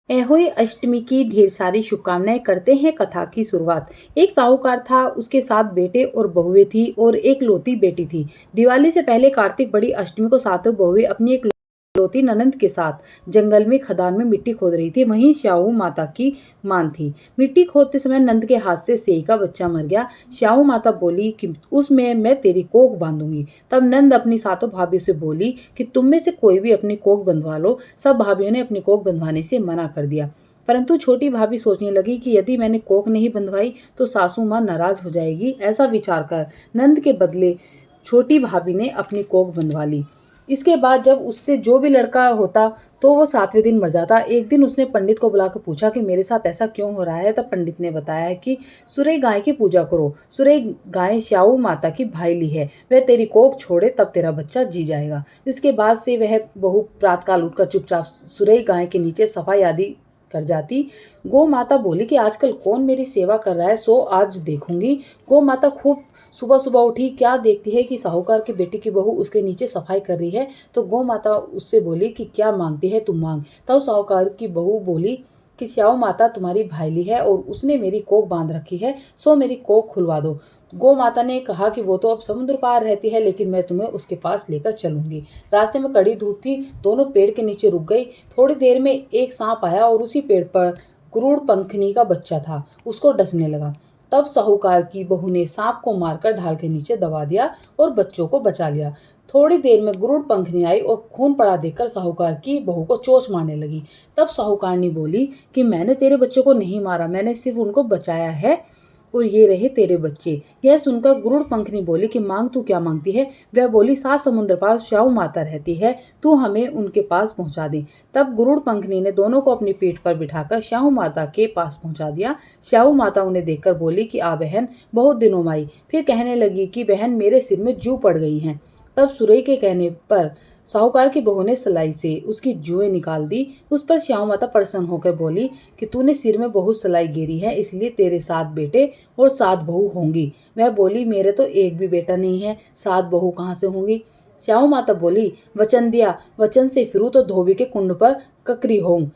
एहोई अष्टमी की ढेर सारी शुभकामनाएं। करते हैं कथा की शुरुआत। एक साहूकार था, उसके 7 बेटे और बहुएं थी और एक लौती बेटी थी। दिवाली से पहले कार्तिक बड़ी अष्टमी को सातों बहुएं अपनी एक लौती ननंद के साथ जंगल में खदान में मिट्टी खोद रही थी। वहीं श्याऊ माता की मान थी। मिट्टी खोदते समय नंद के हाथ से सेई का बच्चा मर गया। श्याऊ माता बोली कि उसमें मैं तेरी कोख बांधूंगी। तब नंद अपनी सातों भाभियों से बोली कि तुम में से कोई भी अपनी कोख बंधवा लो। सब भाभियों ने अपनी कोख बंधवाने से मना कर दिया, परंतु छोटी भाभी सोचने लगी कि यदि मैंने कोख नहीं बंधवाई तो सासू माँ नाराज हो जाएगी। ऐसा विचार कर नंद के बदले छोटी भाभी ने अपनी कोख बंधवा ली। इसके बाद जब उससे जो भी लड़का होता तो वो 7वें दिन मर जाता। एक दिन उसने पंडित को बुलाकर पूछा कि मेरे साथ ऐसा क्यों हो रहा है। तब पंडित ने बताया कि सुरई गाय की पूजा करो। सुरई गाय श्याऊ माता की भाईली है, वह तेरी कोख छोड़े तब तेरा बच्चा जी जाएगा। इसके बाद से वह बहु प्रातःकाल उठकर चुपचाप सुरई गाय के नीचे सफाई आदि कर जाती। गौ माता बोली कि आजकल कौन मेरी सेवा कर रहा है, सो आज देखूंगी। गौ माता खूब सुबह सुबह उठी, क्या देखती है कि साहूकार की बेटी की बहू उसके नीचे सफाई कर रही है। तो गौ माता उससे बोली कि क्या मांगती है तुम मांग। तब साहूकार की बहू बोली कि श्याऊ माता तुम्हारी भाईली है और उसने मेरी कोख बांध रखी है, सो मेरी कोख खुलवा दो। गौ माता ने कहा कि वो तो अब समुद्र पार रहती है, लेकिन मैं तुम्हें उसके पास लेकर चलूंगी। रास्ते में कड़ी धूप थी, दोनों पेड़ के नीचे रुक गई। थोड़ी देर में एक सांप आया और उसी पेड़ पर क्रूर पंखनी का बच्चा था, उसको डसने लगा। तब साहूकार की बहू ने सांप को मारकर ढाल के नीचे दबा दिया और बच्चों को बचा लिया। थोड़ी देर में गरुड़ पंखनी आई और खून पड़ा देखकर साहूकार की बहू को चोंच मारने लगी। तब साहूकारनी बोली कि मैंने तेरे बच्चों को नहीं मारा, मैंने सिर्फ उनको बचाया है और ये रहे तेरे बच्चे। यह सुनकर गरुड़ पंखनी बोली कि मांग तू क्या मांगती है। वह बोली 7 समुद्र पार श्याऊ माता रहती है, तू हमें उनके पास पहुंचा दे। तब गरुड़ पंखनी ने दोनों को अपनी पीठ पर बिठाकर श्याऊ माता के पास पहुंचा दिया। श्याऊ माता उन्हें देखकर बोली कि आ बहन, बहुत दिनों में आई। फिर कहने लगी कि बहन मेरे सिर में जू पड़ गई हैं। तब सुरई के कहने पर साहूकार की बहू ने सलाई से उसकी जुएं निकाल दी। उस पर श्याऊ माता प्रसन्न होकर बोली कि तूने सिर में बहुत सलाई गिरी है, इसलिए तेरे 7 बेटे और 7 बहू होंगी। वह बोली मेरे तो एक भी बेटा नहीं है, 7 बहू कहाँ से होंगी। श्याऊ माता बोली वचन दिया, वचन से फिरूं तो धोबी के कुंड पर ककरी होऊं।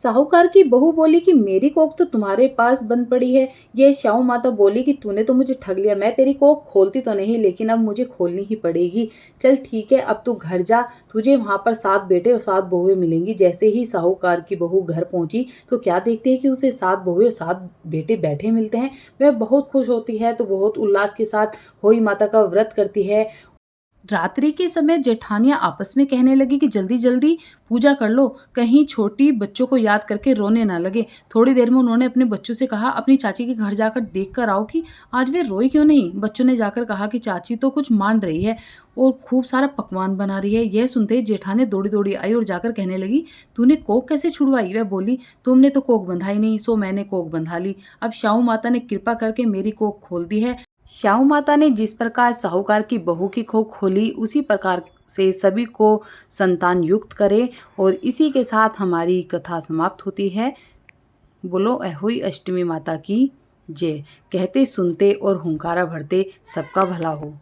साहूकार की बहू बोली कि मेरी कोख तो तुम्हारे पास बंद पड़ी है। ये श्याऊ माता बोली कि तूने तो मुझे ठग लिया, मैं तेरी कोख खोलती तो नहीं, लेकिन अब मुझे खोलनी ही पड़ेगी। चल ठीक है, अब तू घर जा, तुझे वहां पर 7 बेटे और 7 बहुएं मिलेंगी। जैसे ही साहूकार की बहू घर पहुंची तो क्या देखती है कि उसे 7 बहुएं और 7 बेटे बैठे मिलते हैं। वह बहुत खुश होती है तो बहुत उल्लास के साथ होई माता का व्रत करती है। रात्रि के समय जेठानियां आपस में कहने लगी कि जल्दी जल्दी पूजा कर लो, कहीं छोटी बच्चों को याद करके रोने ना लगे। थोड़ी देर में उन्होंने अपने बच्चों से कहा अपनी चाची के घर जाकर देख कर आओ कि आज वे रोई क्यों नहीं। बच्चों ने जाकर कहा कि चाची तो कुछ मान रही है और खूब सारा पकवान बना रही है। यह सुनते ही जेठानी दौड़ी दौड़ी आई और जाकर कहने लगी तूने कोख कैसे छुड़वाई। वह बोली तुमने तो कोख बंधाई नहीं, सो मैंने कोख बंधा ली। अब श्याऊ माता ने कृपा करके मेरी कोख खोल दी है। श्याऊ माता ने जिस प्रकार साहूकार की बहू की कोख खोली, उसी प्रकार से सभी को संतान युक्त करे। और इसी के साथ हमारी कथा समाप्त होती है। बोलो अहोई अष्टमी माता की जय। कहते सुनते और हुंकारा भरते सबका भला हो।